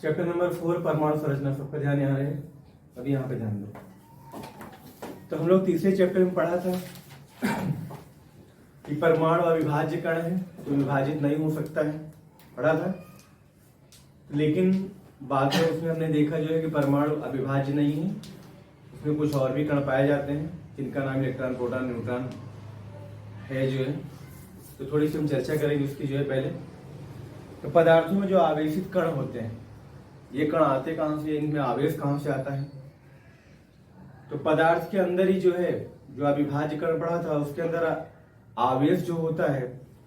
Chapter number 4 परमाणु संरचना। सबका ध्यान यहाँ रहे, अभी यहाँ पे ध्यान दो। तो हम लोग तीसरे चैप्टर में पढ़ा था कि परमाणु अविभाज्य कण है तो विभाजित नहीं हो सकता है, पढ़ा था। लेकिन बाद में उसमें हमने देखा जो है कि परमाणु अविभाज्य नहीं है, उसमें कुछ और भी कण पाए जाते हैं जिनका नाम इलेक्ट्रॉन, प्रोटॉन, न्यूट्रॉन है जो है। तो थोड़ी सी हम चर्चा करेंगे उसकी जो है। पहले तो पदार्थों में जो आवेशित कण होते हैं, ये कण आते कहाँ से, इनमें आवेश कहाँ से आता है। तो पदार्थ के अंदर ही जो है, जो अविभाज्य कण पढ़ा था उसके अंदर आवेश जो होता है,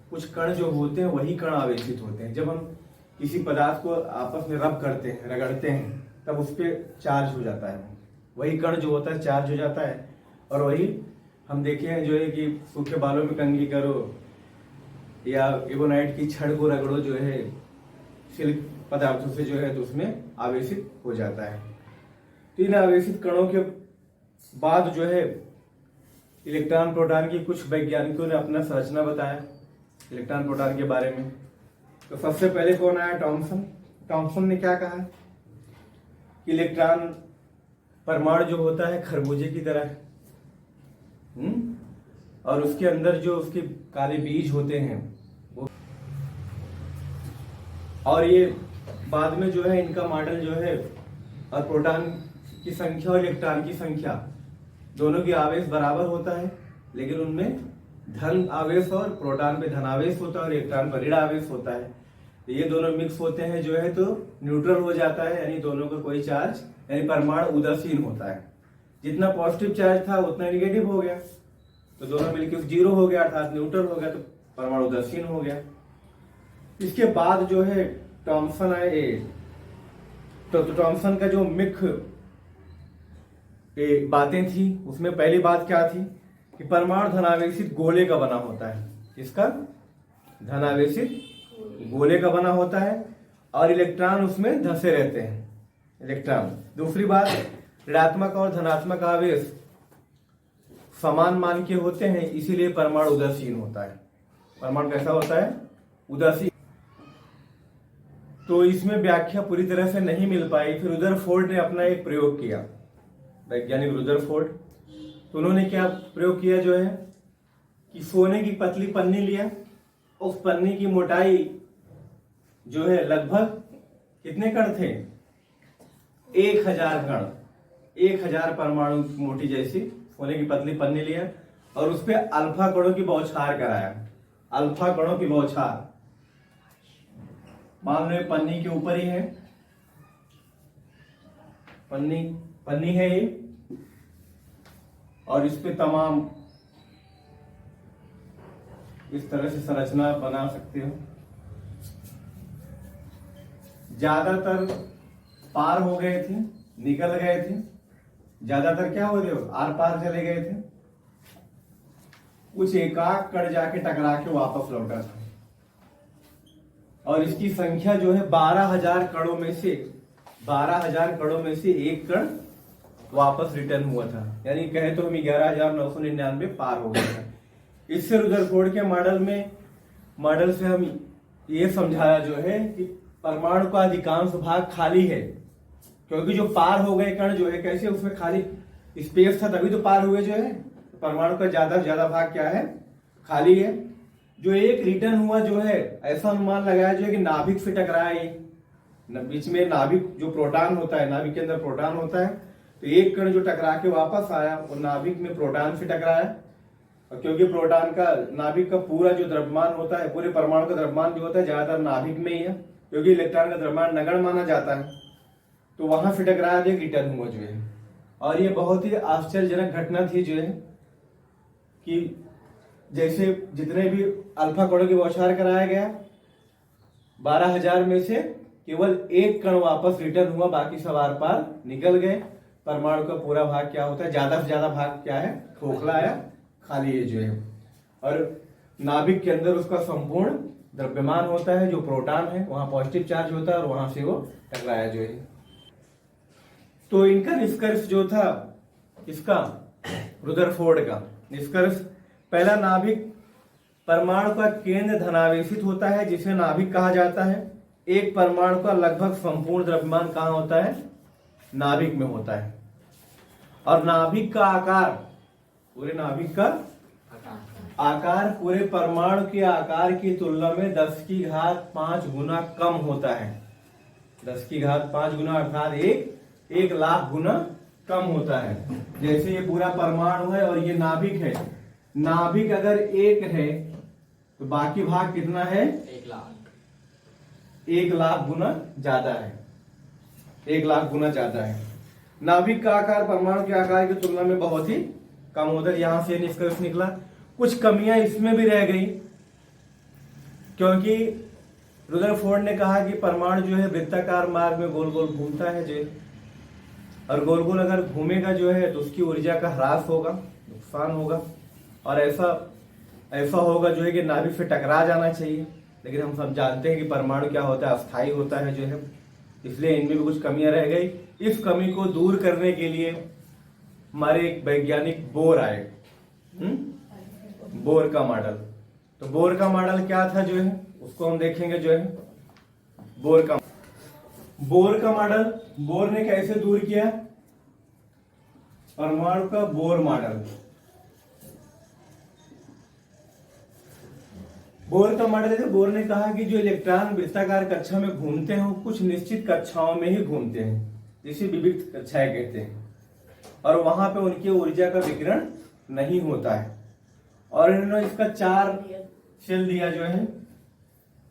कुछ कण जो होते हैं वही कण आवेशित होते हैं। जब हम किसी पदार्थ को आपस में रब करते हैं, रगड़ते हैं, तब उस पर चार्ज हो जाता है, वही कण जो होता है चार्ज हो जाता है। और वही हम देखे हैं जो है कि सूखे बालों में कंघी करो या एबोनाइट की छड़ को रगड़ो जो है सिल्क पदार्थों से जो है, तो उसमें आवेशित हो जाता है। तो इन आवेशित कणों के बाद जो है इलेक्ट्रॉन प्रोटॉन की कुछ वैज्ञानिकों ने अपना संरचना बताया इलेक्ट्रॉन प्रोटॉन के बारे में। तो सबसे पहले कौन आया? टॉमसन। टॉमसन ने क्या कहा कि इलेक्ट्रॉन परमाणु जो होता है खरबूजे की तरह है, और उसके अंदर जो उसके काले बीज होते हैं वो, और ये बाद में जो है इनका मॉडल जो है, और प्रोटॉन की संख्या और इलेक्ट्रॉन की संख्या दोनों की आवेश बराबर होता है, लेकिन उनमें धन आवेश और प्रोटॉन पे धन आवेश होता है और इलेक्ट्रॉन पर ऋण आवेश होता है। तो ये दोनों मिक्स होते हैं जो है तो न्यूट्रल हो जाता है, यानी दोनों का कोई चार्ज, यानी परमाणु उदासीन होता है। जितना पॉजिटिव चार्ज था उतना निगेटिव हो गया, तो दोनों मिलकर जीरो हो गया, अर्थात न्यूट्रल हो गया, तो परमाणु उदासीन हो गया। इसके बाद जो है टॉमसन आए। तो टॉमसन का जो मुख्य बातें थी उसमें पहली बात क्या थी कि परमाणु धनावेशित गोले का बना होता है। इसका धनावेशित गोले का बना होता है और इलेक्ट्रॉन उसमें धंसे रहते हैं, इलेक्ट्रॉन। दूसरी बात, ऋणात्मक और धनात्मक आवेश समान मान के होते हैं, इसीलिए परमाणु उदासीन होता है। परमाणु कैसा होता है? उदासीन। तो इसमें व्याख्या पूरी तरह से नहीं मिल पाई। फिर रुदरफोर्ड ने अपना एक प्रयोग किया, वैज्ञानिक रुदरफोर्ड। तो उन्होंने क्या प्रयोग किया जो है कि सोने की पतली पन्नी लिया, उस पन्नी की मोटाई जो है लगभग कितने कण थे? 1000 कण, 1000 परमाणु मोटी जैसी सोने की पतली पन्नी लिया और उस पर अल्फा कणों की बौछार कराया। अल्फा कणों की बौछार, मान लो पन्नी के ऊपर ही है, पन्नी है ये, और इस पे तमाम इस तरह से संरचना बना सकते हो। ज्यादातर पार हो गए थे, निकल गए थे, ज्यादातर क्या हो गए? आर पार चले गए थे। कुछ एकाक कण जाके टकरा के वापस लौटा था, और इसकी संख्या जो है 12,000 कणों में से 12,000 कणों में से एक कण वापस रिटर्न हुआ था, यानी कहे तो हम 11,999 पार हो गए थे। इससे रुदरफोर्ड के मॉडल से हम ये समझाया जो है कि परमाणु का अधिकांश भाग खाली है, क्योंकि जो पार हो गए कण जो है, कैसे उसमें खाली स्पेस था तभी तो पार हुए जो है। परमाणु का ज्यादा भाग क्या है? खाली है। जो एक रिटर्न हुआ जो है, ऐसा अनुमान लगाया जो है कि नाभिक से टकराया। ये बीच में नाभिक जो प्रोटॉन होता है, नाभिक के अंदर प्रोटॉन होता है, तो एक कण जो टकरा के वापस आया वो नाभिक में प्रोटॉन से टकराया। और क्योंकि प्रोटॉन का, नाभिक का पूरा जो द्रव्यमान होता है, पूरे परमाणु का द्रव्यमान जो होता है ज्यादातर नाभिक में ही है, क्योंकि इलेक्ट्रॉन का द्रव्यमान नगण्य माना जाता है, तो वहां से टकराया एक रिटर्न हुआ जो है। और ये बहुत ही आश्चर्यजनक घटना थी जो है कि जैसे जितने भी अल्फा कणों की बौछार कराया गया, 12,000 में से केवल एक कण वापस रिटर्न हुआ, बाकी सब आर पार निकल गए। परमाणु का पूरा भाग क्या होता है? ज्यादा से ज्यादा भाग क्या है? खोखला या खाली है जो है। और नाभिक के अंदर उसका संपूर्ण द्रव्यमान होता है, जो प्रोटॉन है, वहां पॉजिटिव चार्ज होता है और वहां से वो टकराया जो है। तो इनका निष्कर्ष जो था, इसका रुदरफोर्ड का निष्कर्ष, पहला, नाभिक परमाणु का केंद्र धनावेशित होता है जिसे नाभिक कहा जाता है। एक परमाणु का लगभग संपूर्ण द्रव्यमान कहाँ होता है? नाभिक में होता है। और नाभिक का आकार, पूरे नाभिक का आकार पूरे परमाणु के आकार की तुलना में 10⁵5 गुना कम होता है। 10⁵5 गुना अर्थात 1,00,000 गुना कम होता है। जैसे ये पूरा परमाणु है और ये नाभिक है। नाभिक अगर 1 है तो बाकी भाग कितना है? 1,00,000 गुना ज्यादा है। 1,00,000 गुना ज्यादा है। नाभिक का आकार परमाणु के आकार की तुलना में बहुत ही कम होता है। यहां से निष्कर्ष निकला। कुछ कमियां इसमें भी रह गई, क्योंकि रुदरफोर्ड ने कहा कि परमाणु जो है वृत्ताकार मार्ग में गोल गोल घूमता है जो, और गोल गोल अगर घूमेगा जो है तो उसकी ऊर्जा का ह्रास होगा, नुकसान होगा, और ऐसा होगा जो है कि नाभिक से टकरा जाना चाहिए। लेकिन हम सब जानते हैं कि परमाणु क्या होता है? अस्थायी होता है जो है, इसलिए इनमें भी कुछ कमियां रह गई। इस कमी को दूर करने के लिए हमारे एक वैज्ञानिक बोर आए, बोर का मॉडल। तो बोर का मॉडल क्या था जो है उसको हम देखेंगे जो है। बोर का मॉडल बोर ने कैसे दूर किया? परमाणु का बोर मॉडल। बोर का मॉडल है। बोर ने कहा कि जो इलेक्ट्रॉन वृत्ताकार कक्षा में घूमते हैं वो कुछ निश्चित कक्षाओं में ही घूमते हैं, जिसे विविक्त कक्षाएं कहते हैं, और वहां पे उनकी ऊर्जा का विकिरण नहीं होता है। और इन्होंने इसका 4 शेल दिया जो है,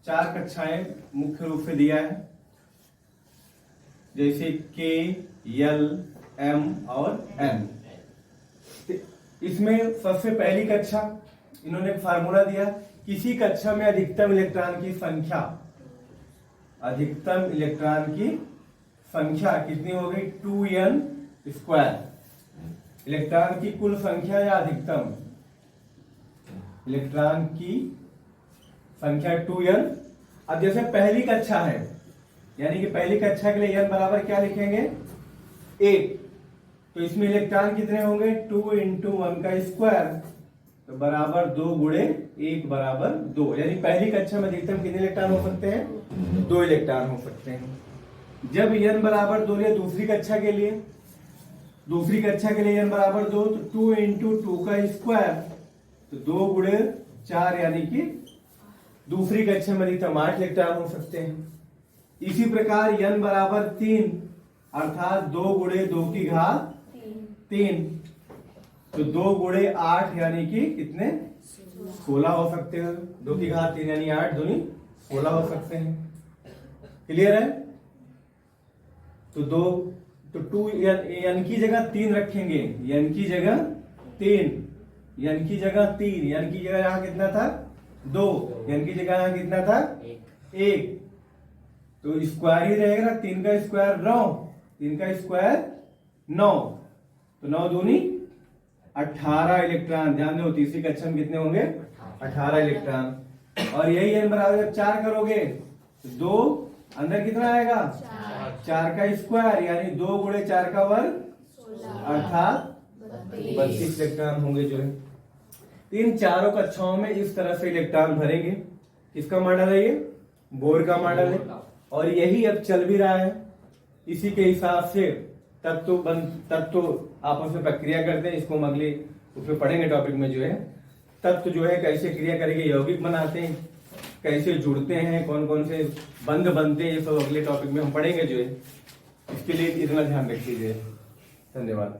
4 कक्षाएं मुख्य रूप से दिया है, जैसे K, L, M और N। इसमें सबसे पहली कक्षा इन्होंने एक फार्मूला दिया, किसी कक्षा में अधिकतम इलेक्ट्रॉन की संख्या कितनी हो गई? 2n²। इलेक्ट्रॉन की कुल संख्या या अधिकतम इलेक्ट्रॉन की संख्या 2n। अब जैसे पहली कक्षा है, यानी कि पहली कक्षा के लिए n बराबर क्या लिखेंगे? 1। तो इसमें इलेक्ट्रॉन कितने होंगे? 2 × 1 का स्क्वायर, तो बराबर 2 × 1 बराबर 2। यानी पहली कक्षा में अधिकतम कितने इलेक्ट्रॉन हो सकते हैं? 2 इलेक्ट्रॉन हो सकते हैं। जब n बराबर 2 लिया दूसरी कक्षा के लिए n बराबर 2, तो 2 × 2 का स्क्वायर, तो 2 × 4 यानी कि दूसरी कक्षा में अधिकतम 8 इलेक्ट्रॉन हो सकते हैं। इसी प्रकार n बराबर 3 अर्थात 2 × 2 की घात 3, तो 2 × 8 यानी कि कितने? 16 हो सकते हैं। 2 की घात 3 यानी 8 दूनी 16 हो सकते हैं। क्लियर है? तो 2 n की जगह 3 रखेंगे, n की जगह 3, n की जगह 3, n की जगह यहाँ कितना था? 2, n की जगह यहाँ कितना था? 1। तो स्क्वायर ही रहेगा, 3 का स्क्वायर 9, 3 का स्क्वायर 9, तो 9 दूनी 18 इलेक्ट्रॉन। ध्यान दो तीसरी कक्षा में कितने होंगे? 18 इलेक्ट्रॉन। और यही n बराबर जब 4 करोगे तो 2 अंदर कितना आएगा? 4 का स्क्वायर, यानी 2 × 4 का वर्ग अर्थात 32 इलेक्ट्रॉन होंगे जो है। इन चारों कक्षाओं में इस तरह से इलेक्ट्रॉन भरेंगे। किसका मॉडल है ये? बोर का मॉडल है। और यही अब चल भी रहा है। इसी के हिसाब से तत्व आपस में प्रक्रिया करते हैं। इसको हम अगले उसमें पढ़ेंगे टॉपिक में जो है। तत्व जो है कैसे क्रिया करके यौगिक बनाते हैं, कैसे जुड़ते हैं, कौन कौन से बंध बनते हैं, ये सब अगले टॉपिक में हम पढ़ेंगे जो है। इसके लिए इतना ध्यान रखिए। धन्यवाद।